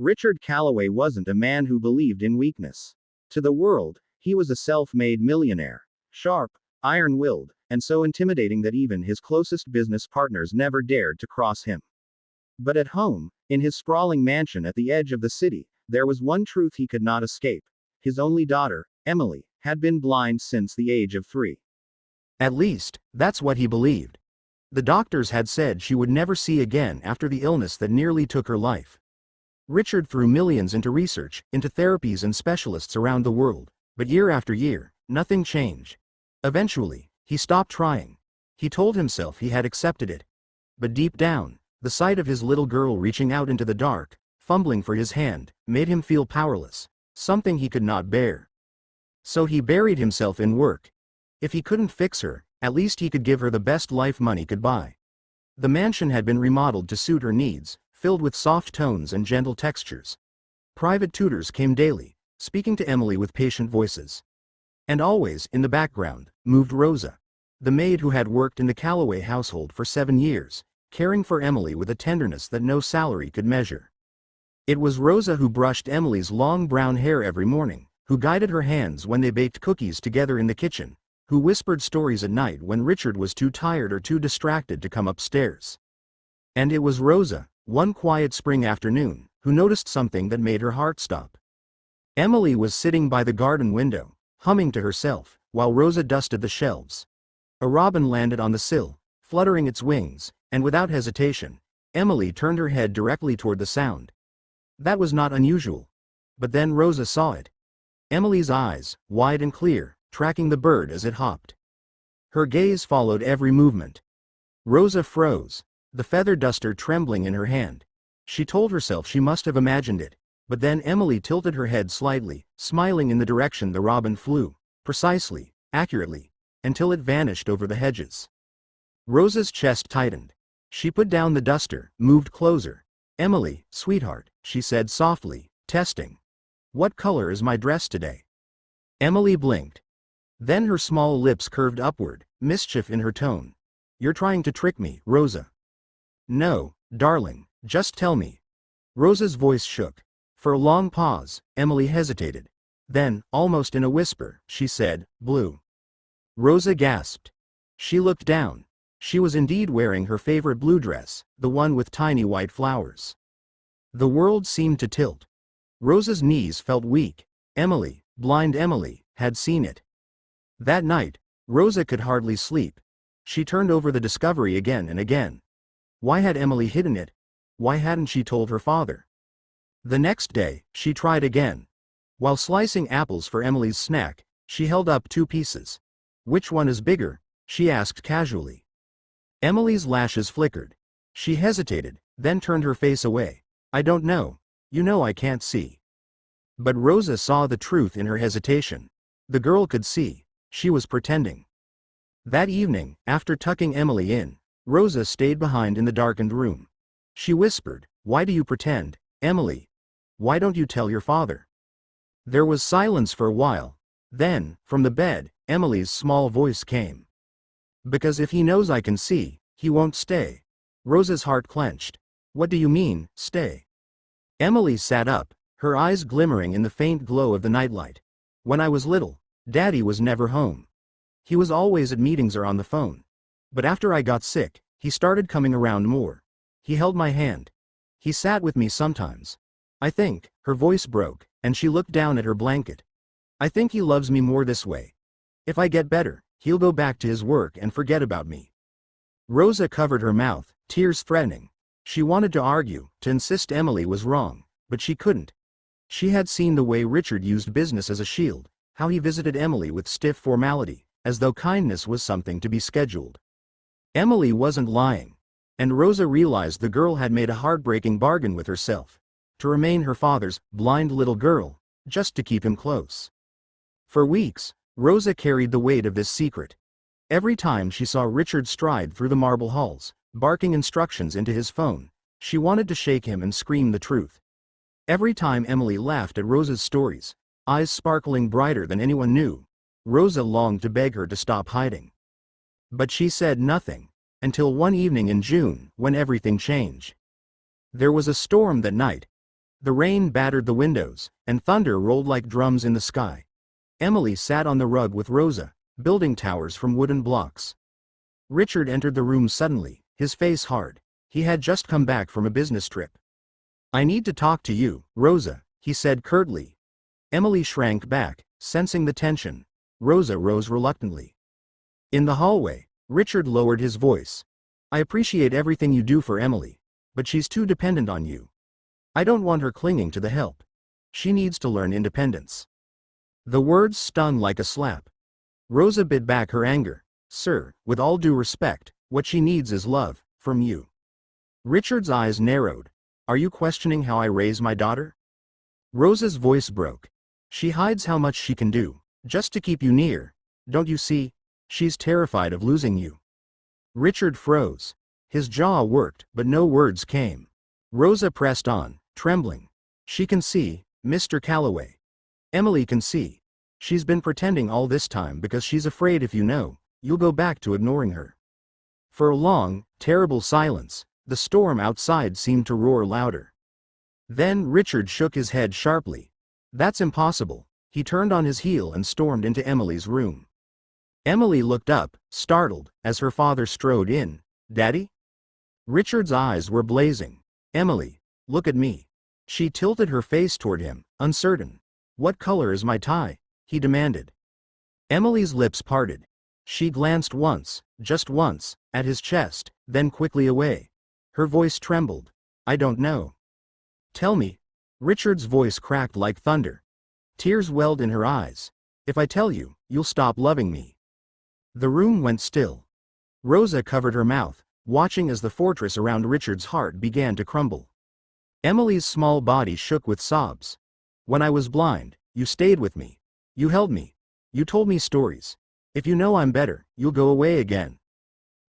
Richard Calloway wasn't a man who believed in weakness. To the world, he was a self-made millionaire. Sharp, iron-willed, and so intimidating that even his closest business partners never dared to cross him. But at home, in his sprawling mansion at the edge of the city, there was one truth he could not escape. His only daughter, Emily, had been blind since the age of 3. At least, that's what he believed. The doctors had said she would never see again after the illness that nearly took her life. Richard threw millions into research, into therapies and specialists around the world, but year after year, nothing changed. Eventually, he stopped trying. He told himself he had accepted it. But deep down, the sight of his little girl reaching out into the dark, fumbling for his hand, made him feel powerless, something he could not bear. So he buried himself in work. If he couldn't fix her, at least he could give her the best life money could buy. The mansion had been remodeled to suit her needs, filled with soft tones and gentle textures. Private tutors came daily, speaking to Emily with patient voices. And always, in the background, moved Rosa, the maid who had worked in the Calloway household for 7 years, caring for Emily with a tenderness that no salary could measure. It was Rosa who brushed Emily's long brown hair every morning, who guided her hands when they baked cookies together in the kitchen, who whispered stories at night when Richard was too tired or too distracted to come upstairs. And it was Rosa, one quiet spring afternoon, who noticed something that made her heart stop. Emily was sitting by the garden window, humming to herself, while Rosa dusted the shelves. A robin landed on the sill, fluttering its wings, and without hesitation, Emily turned her head directly toward the sound. That was not unusual. But then Rosa saw it. Emily's eyes, wide and clear, tracking the bird as it hopped. Her gaze followed every movement. Rosa froze, the feather duster trembling in her hand. She told herself she must have imagined it, but then Emily tilted her head slightly, smiling in the direction the robin flew, precisely, accurately, until it vanished over the hedges. Rosa's chest tightened. She put down the duster, moved closer. "Emily, sweetheart," she said softly, testing. "What color is my dress today?" Emily blinked. Then her small lips curved upward, mischief in her tone. "You're trying to trick me, Rosa." "No, darling, just tell me." Rosa's voice shook. For a long pause, Emily hesitated. Then, almost in a whisper, she said, "Blue." Rosa gasped. She looked down. She was indeed wearing her favorite blue dress, the one with tiny white flowers. The world seemed to tilt. Rosa's knees felt weak. Emily, blind Emily, had seen it. That night, Rosa could hardly sleep. She turned over the discovery again and again. Why had Emily hidden it? Why hadn't she told her father? The next day, she tried again. While slicing apples for Emily's snack, she held up 2 pieces. "Which one is bigger?" she asked casually. Emily's lashes flickered. She hesitated, then turned her face away. "I don't know. You know I can't see." But Rosa saw the truth in her hesitation. The girl could see. She was pretending. That evening, after tucking Emily in, Rosa stayed behind in the darkened room. She whispered, "Why do you pretend, Emily? Why don't you tell your father?" There was silence for a while. Then, from the bed, Emily's small voice came. "Because if he knows I can see, he won't stay." Rosa's heart clenched. "What do you mean, stay?" Emily sat up, her eyes glimmering in the faint glow of the nightlight. "When I was little, Daddy was never home. He was always at meetings or on the phone. But after I got sick, he started coming around more. He held my hand. He sat with me sometimes. I think," her voice broke, and she looked down at her blanket. "I think he loves me more this way. If I get better, he'll go back to his work and forget about me." Rosa covered her mouth, tears threatening. She wanted to argue, to insist Emily was wrong, but she couldn't. She had seen the way Richard used business as a shield, how he visited Emily with stiff formality, as though kindness was something to be scheduled. Emily wasn't lying. And Rosa realized the girl had made a heartbreaking bargain with herself. To remain her father's blind little girl, just to keep him close. For weeks, Rosa carried the weight of this secret. Every time she saw Richard stride through the marble halls, barking instructions into his phone, she wanted to shake him and scream the truth. Every time Emily laughed at Rosa's stories, eyes sparkling brighter than anyone knew, Rosa longed to beg her to stop hiding. But she said nothing, until one evening in June, when everything changed. There was a storm that night. The rain battered the windows, and thunder rolled like drums in the sky. Emily sat on the rug with Rosa, building towers from wooden blocks. Richard entered the room suddenly, his face hard. He had just come back from a business trip. "I need to talk to you, Rosa," he said curtly. Emily shrank back, sensing the tension. Rosa rose reluctantly. In the hallway, Richard lowered his voice. "I appreciate everything you do for Emily, but she's too dependent on you. I don't want her clinging to the help. She needs to learn independence." The words stung like a slap. Rosa bit back her anger. "Sir, with all due respect, what she needs is love, from you." Richard's eyes narrowed. "Are you questioning how I raise my daughter?" Rosa's voice broke. "She hides how much she can do, just to keep you near. Don't you see? She's terrified of losing you." Richard froze. His jaw worked, but no words came. Rosa pressed on, trembling. "She can see, Mr. Calloway. Emily can see. She's been pretending all this time because she's afraid if you know, you'll go back to ignoring her." For a long, terrible silence, the storm outside seemed to roar louder. Then Richard shook his head sharply. "That's impossible." He turned on his heel and stormed into Emily's room. Emily looked up, startled, as her father strode in. "Daddy?" Richard's eyes were blazing. "Emily, look at me." She tilted her face toward him, uncertain. "What color is my tie?" he demanded. Emily's lips parted. She glanced once, just once, at his chest, then quickly away. Her voice trembled. "I don't know." "Tell me." Richard's voice cracked like thunder. Tears welled in her eyes. "If I tell you, you'll stop loving me." The room went still. Rosa covered her mouth, watching as the fortress around Richard's heart began to crumble. Emily's small body shook with sobs. "When I was blind, you stayed with me. You held me. You told me stories. If you know I'm better, you'll go away again."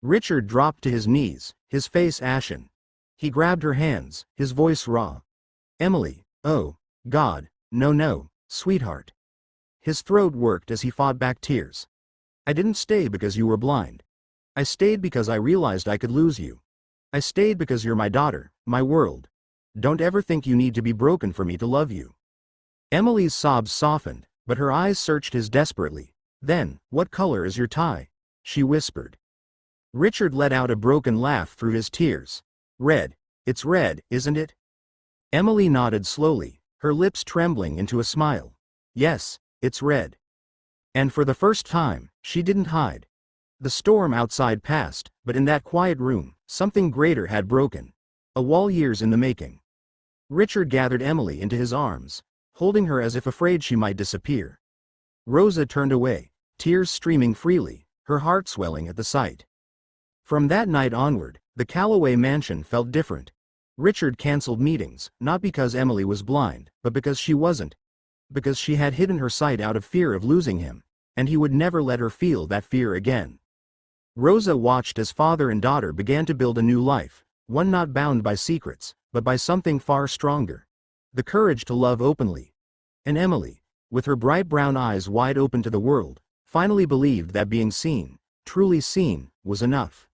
Richard dropped to his knees, his face ashen. He grabbed her hands, his voice raw. "Emily, oh, God, no, sweetheart." His throat worked as he fought back tears. "I didn't stay because you were blind. I stayed because I realized I could lose you. I stayed because you're my daughter, my world. Don't ever think you need to be broken for me to love you." Emily's sobs softened, but her eyes searched his desperately. "Then, what color is your tie?" she whispered. Richard let out a broken laugh through his tears. "Red. It's red, isn't it?" Emily nodded slowly, her lips trembling into a smile. "Yes, it's red." And for the first time, she didn't hide. The storm outside passed, but in that quiet room, something greater had broken. A wall years in the making. Richard gathered Emily into his arms, holding her as if afraid she might disappear. Rosa turned away, tears streaming freely, her heart swelling at the sight. From that night onward, the Calloway mansion felt different. Richard canceled meetings, not because Emily was blind, but because she wasn't. Because she had hidden her sight out of fear of losing him, and he would never let her feel that fear again. Rosa watched as father and daughter began to build a new life, one not bound by secrets, but by something far stronger. The courage to love openly. And Emily, with her bright brown eyes wide open to the world, finally believed that being seen, truly seen, was enough.